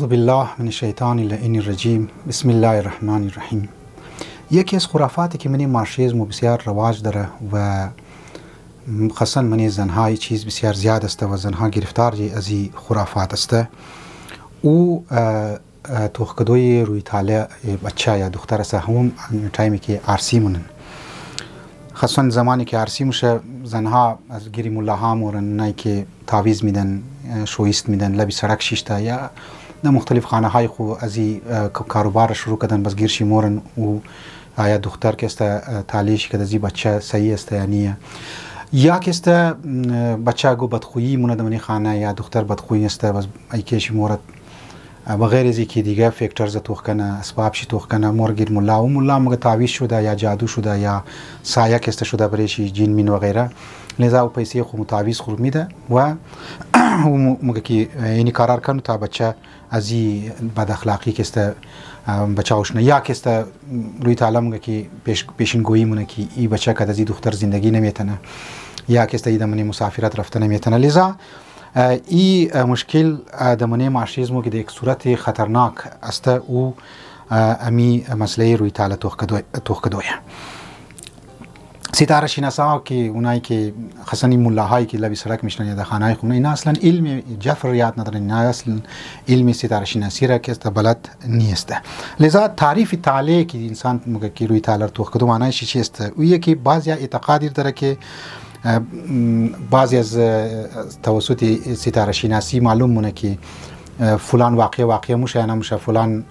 اعوذ بالله من الشیطان اللعین الرجیم. بسم الله الرحمن الرحیم. یکی از خرافاتی که منی معاشیزم بسیار رواج داره و خاصا منی زنهای چیز بسیار زیاد است و زنها گرفتار از این خرافات است. او توخکدوی روی تاله بچه یا دختر است، همون تایمی که عرسی مونن، خاصا زمانی که عرسی میشه زنها از گیری ملاها مورن، نه که تعویض میدن، شویست میدن، لبی سرک شیشته یا در مختلف خانه های خو از این کاروبار شروع کردن، بس گیرشی مورن و آیا دختر که است تعلیش که از این بچه صحیح است یا نیه، یا که است بچه گو بدخویی مونه دمانی خانه یا دختر بدخویی است، بس ایکیشی مورد و غیر از اینکه دیگه فیکترز توخ کنه، اسباب شی توخ کنه، مرگیر ملا و ملا مگه تعویض شده یا جادو شده یا سایه کسته شده برایشی جین مین و غیره، لذا و پیسه خو تعویض خور میده و مگه که اینی قرار کنه تا بچه از این بد اخلاقی کسته بچه هوشنه یا کسته روی تعالی مگه که پیشین گویی مونه که این بچه که از این دختر زندگی نمیتنه یا کسته ای دمانی مسافرت رفته نمیتنه. لذا این مشکل دمانی معاشیزمو که در یک صورت خطرناک است او امی مسئله روی تعالی توخکدویه. ستاره شناسا که اونایی که خاصنی ملاهایی که لبی سرک میشنن یا در خانه خونه، اینا اصلا علم جفر یاد ندارن، اینا اصلا علم ستاره شناسی را که است بلد نیست. لذا تعریف تعالی که انسان مگه که روی تعالی توخکدو معنیش چی است؟ او یکی بعضی اعتقادی داره که بعضی از توسط ستاره شناسی معلوم مونه که فلان واقع موشه یا نموشه، فلان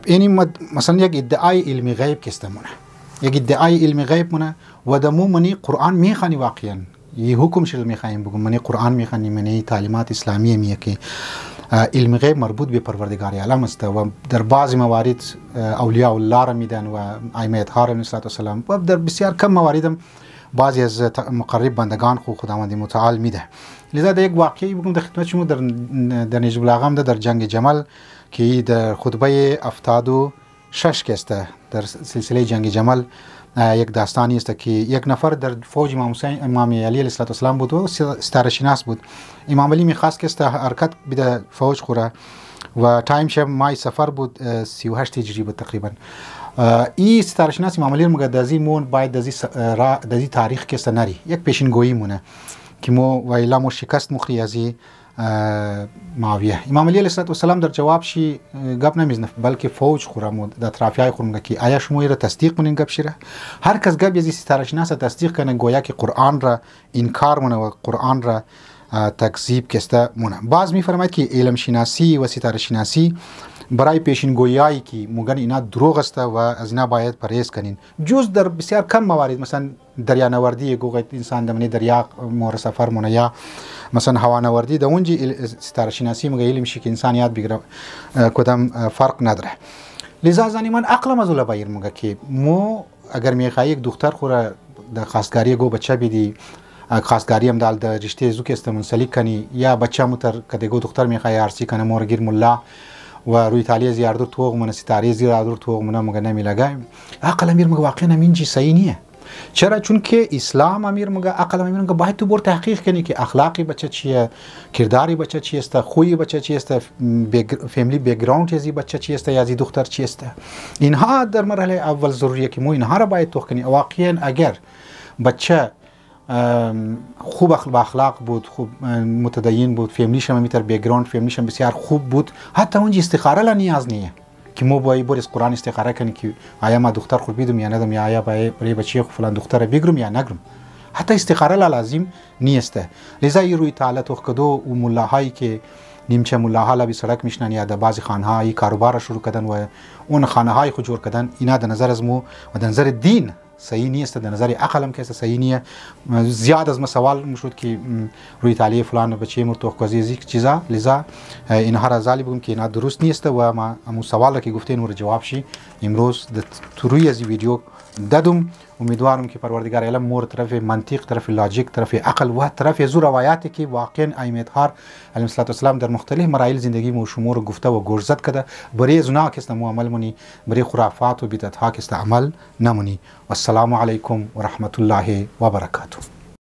یعنی مثلا یک ادعای علمی غیب که استمونه، یک ادعای علمی غیب مونه و دمو منی قرآن میخوانی، واقعا یه حکم شل میخوایم بگم منی قرآن میخوانی، منی تعلیمات اسلامیه میه که علم غیب مربوط به پروردگار عالم است و در بعضی موارد اولیاء الله را میدن و ائمه اطهار علیهم السلام و در بسیار کم مواردم بعضی از مقرب بندگان خو خداوند متعال میده. لذا در یک واقعی بگم در خدمت شما در نجیب العقام در جنگ جمل که در خطبه 76 که است در سلسله جنگ جمل یک داستانی است که یک نفر در فوج امام علی علیه السلام بود و ستاره شناس بود. امام علی میخواست که است حرکت بده فوج خوره و تایم شب مای سفر بود 38 هجری بود تقریبا. این ستاره شناس امام علی مگه دزی مون باید دزی تاریخ که است نری یک پیشین گویی مونه که مو و الا مو شکست مخری ازی معاویه. امام علی علیه السلام در جواب شی گپ نمیزنه بلکه فوج خورم در اطرافیای خورم که آیا شما را تصدیق کنین گپ شیره، هر کس گپ یزی ستاره شناس تصدیق کنه گویا که قرآن را انکار مونه و قرآن را تکذیب کسته مونه. باز میفرماید که علم شناسی و ستاره شناسی برای پیشین گویایی که مگن اینا دروغ است و از اینا باید پرهیز کنین، جز در بسیار کم موارد مثلا دریا نوردی گوگت انسان دمنی دریا مور سفر مونه یا مثلا هوا نوردی در اونجی ستاره شناسی مگه علم شی که انسان یاد بگیره کدام فرق نداره. لذا زنی من عقلم از اون بایر مگه که مو اگر میخوای یک دختر خوره در خواستگاری گو بچه بیدی خواستگاری هم دال در رشته زو که است منسلک کنی یا بچه متر کده گو دختر میخوای عرسی کنه مورگیر ملا و روی تالی زیاردور توغ من ستاره زیاردور توغ من مگه نمیلگای عقل امیر مگه واقعا اینجی صحیح نیه. چرا؟ چون که اسلام امیر مگه عقل امیر مگه باید تو بر تحقیق کنی که اخلاقی بچه چیه، کرداری بچه چی است، خوی بچه چی است، فامیلی بک‌گراند از بچه چی است یا از دختر چی است. اینها در مرحله اول ضروریه که مو اینها را باید توخ کنی. واقعا اگر بچه خوب اخلاق بود، خوب متدین بود، فامیلیش هم میتر بک‌گراند فامیلیش هم بسیار خوب بود، حتی اونجا استخاره لا نیاز نیه که مو باید برس قرآن استخاره کنی که آیا ما دختر خود بیدم یا ندم یا آیا برای بچه فلان دختر بگرم یا نگرم، حتی استخاره لا لازم نیسته. لذا روی تعالی توخکدو و ملاهایی که نیمچه ملاها لبی سرک میشنن یا در بعضی خانه های کاروبار شروع کردن و اون خانه های خود جور کردن، اینا در نظر از مو و در نظر دین صحیح نیست، در نظر عقلم که صحیح نیه. زیاد از ما سوال میشد که روی تعالی فلان بچه مر توخکازی از چیزا، لذا اینها را زالی بگم که اینا درست نیست و ما همون سوال که گفتین رو جواب شی امروز تو روی از ویدیو دادم. امیدوارم که پروردگار عالم مور طرف منطق، طرف لاجیک، طرف عقل و طرف زو روایاتی که واقعا ائمه اطهار علیهم السلام در مختلف مراحل زندگی مو شمور گفته و گرزت کرده برای زنا که است عمل منی، برای خرافات و بدعت ها که است عمل نمونی. والسلام علیکم و رحمت الله و برکاته.